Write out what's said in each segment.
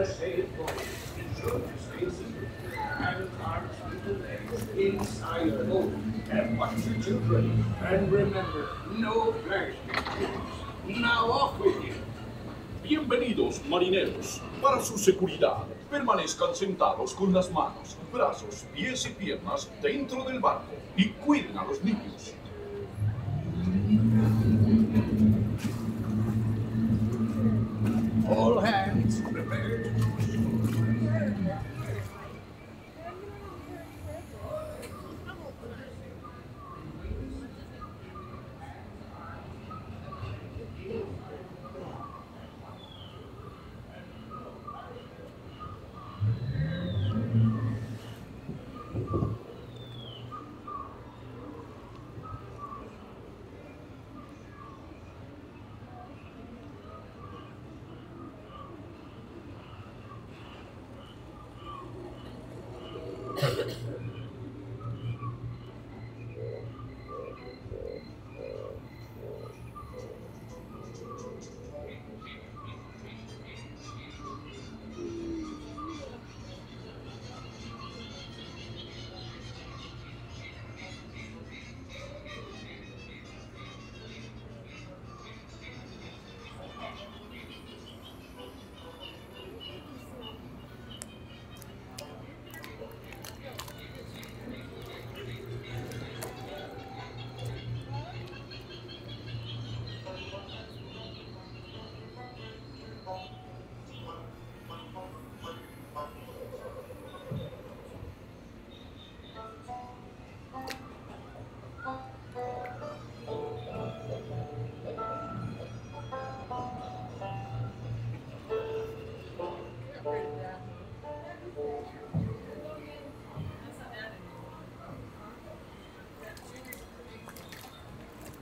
safe place. Should stay seated. And arms with the legs inside the boat. And watch your children. And remember, no flash pictures. Now off with you. Bienvenidos, marineros. Para su seguridad, permanezcan sentados con las manos, brazos, pies y piernas dentro del barco y cuiden a los niños. All hands prepared.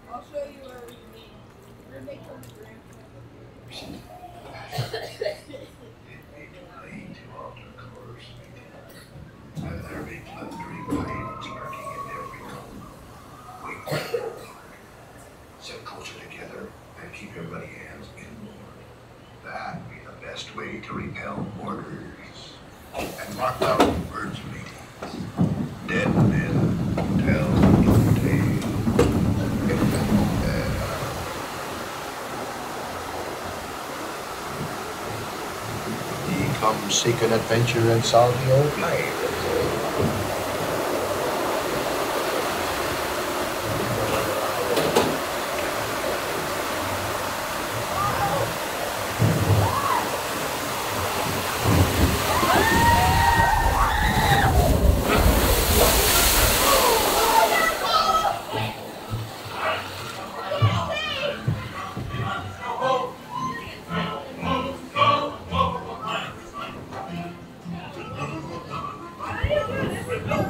I'll show you where we meet. We're making the grand. And there be plundering pirates lurking in every corner. Wait for the dark. Set closer together and keep your muddy hands inboard. That be the best way to repel boarders. And mark out birds' meetings. Dead men tell no tales. Ye come seek an adventure and solve the old life. No!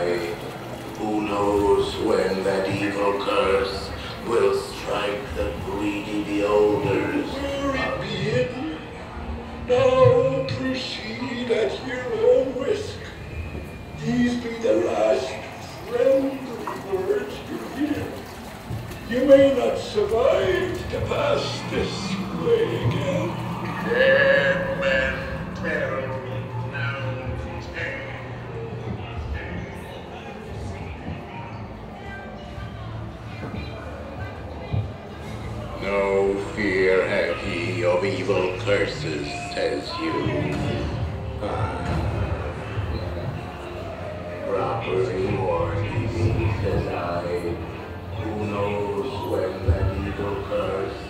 I. Who knows when that evil curse will strike the greedy beholders? Glory be it. Now proceed at your own risk. These be the last friendly words you hear. You may not survive to pass this way again. Dead men tell no tale. No fear have ye of evil curses, says you. Properly warned ye, says I. Who knows when that evil curse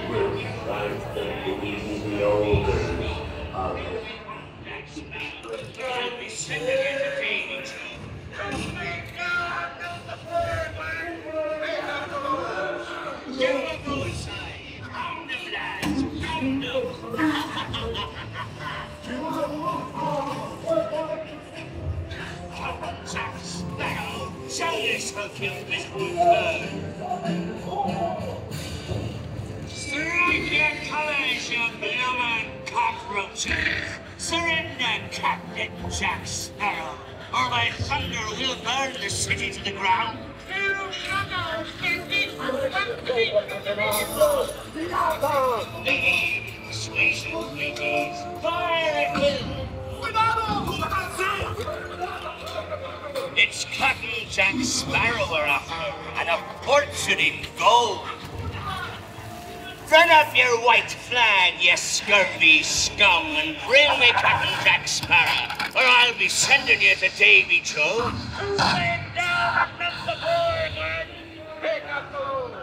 will strike the greedy beholders of it. I'll be sending you to Davy Get on the side. Pound them, lads. Pound them. Jack Sparrow. Show this who killed Miss Bird. Strike your colors, you bloomin' cockroaches. Surrender, Captain Jack Sparrow, or by thunder we'll burn the city to the ground. Persuasion, ladies. Fire at will. It's Captain Jack Sparrow we're after, and a fortune in gold. Run up your white flag, you scurvy scum, and bring me Captain Jack Sparrow, or I'll be sending you to Davy Joe. Stand down, Mr. Borgman! Pick up the road!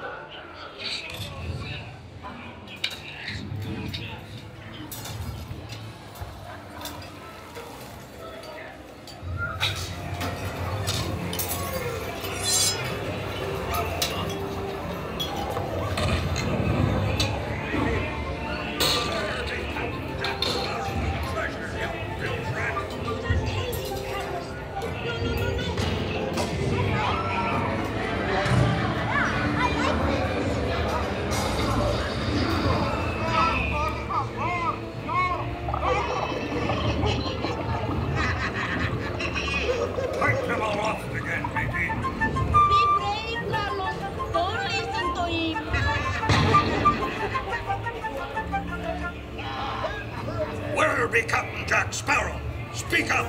Be Captain Jack Sparrow. Speak up.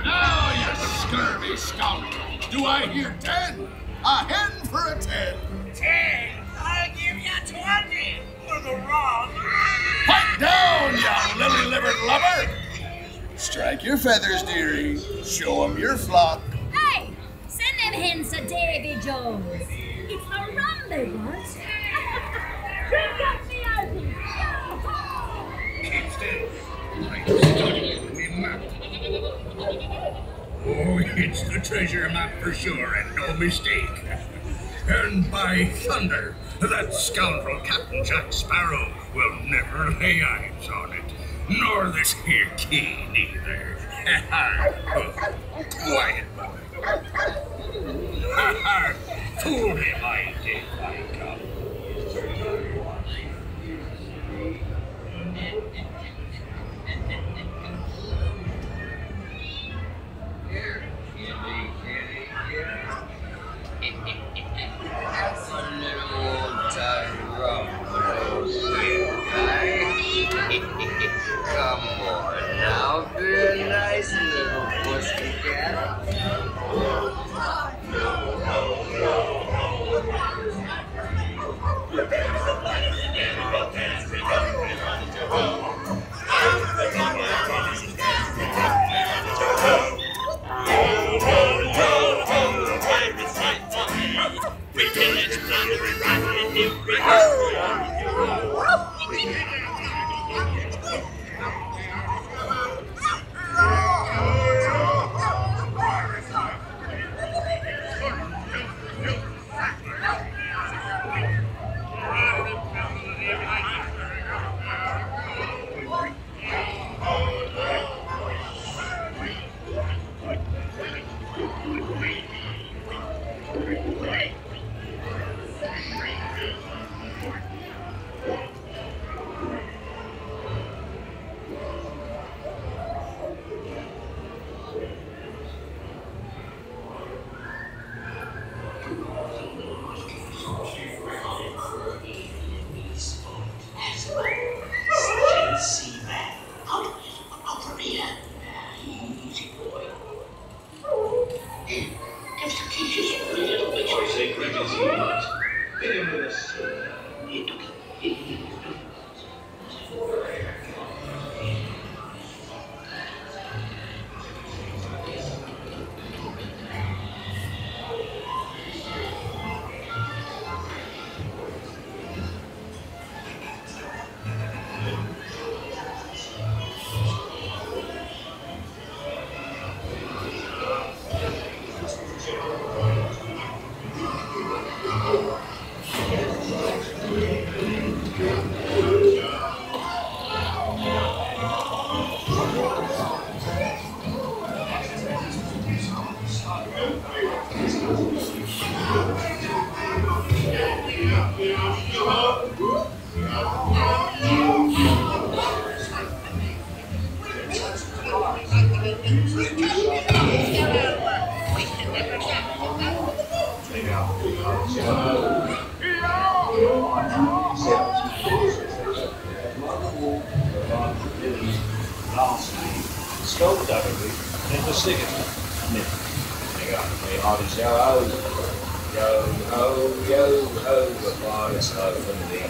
Now, you scurvy scoundrel. Do I hear 10? A hen for a 10. 10? I'll give you 20 for the wrong. Pipe down, you lily-livered lubber. Strike your feathers, dearie. Show 'em your flock. Hey, send them hens to Davy Jones. It's a rum they want. Drink up the Ivy. Keep still. I'm studying me map. Oh, it's the treasure map for sure, and no mistake. And by thunder, that scoundrel Captain Jack Sparrow will never lay eyes on it. Nor this here key, neither. Quiet, boy. Fool him, I did, by God. That's a little old-time rum rose here, guy. Come on now, be a nice little pussycat. skullduggery and the singing. Drink up me hearties, yo ho, yo ho, goodbye, it's ho for me.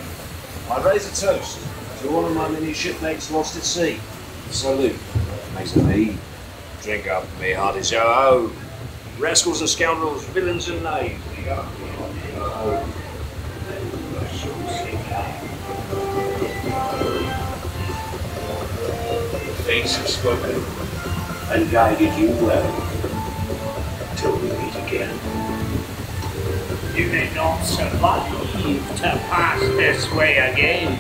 I raise a toast to all of my many shipmates lost at sea. Salute, mates of me. Drink up me hearties, yo ho. Rascals and scoundrels, villains and knaves. Drink up me hearties, yo ho. Fates have spoken and guided you well. Till we meet again. You may not survive to pass this way again.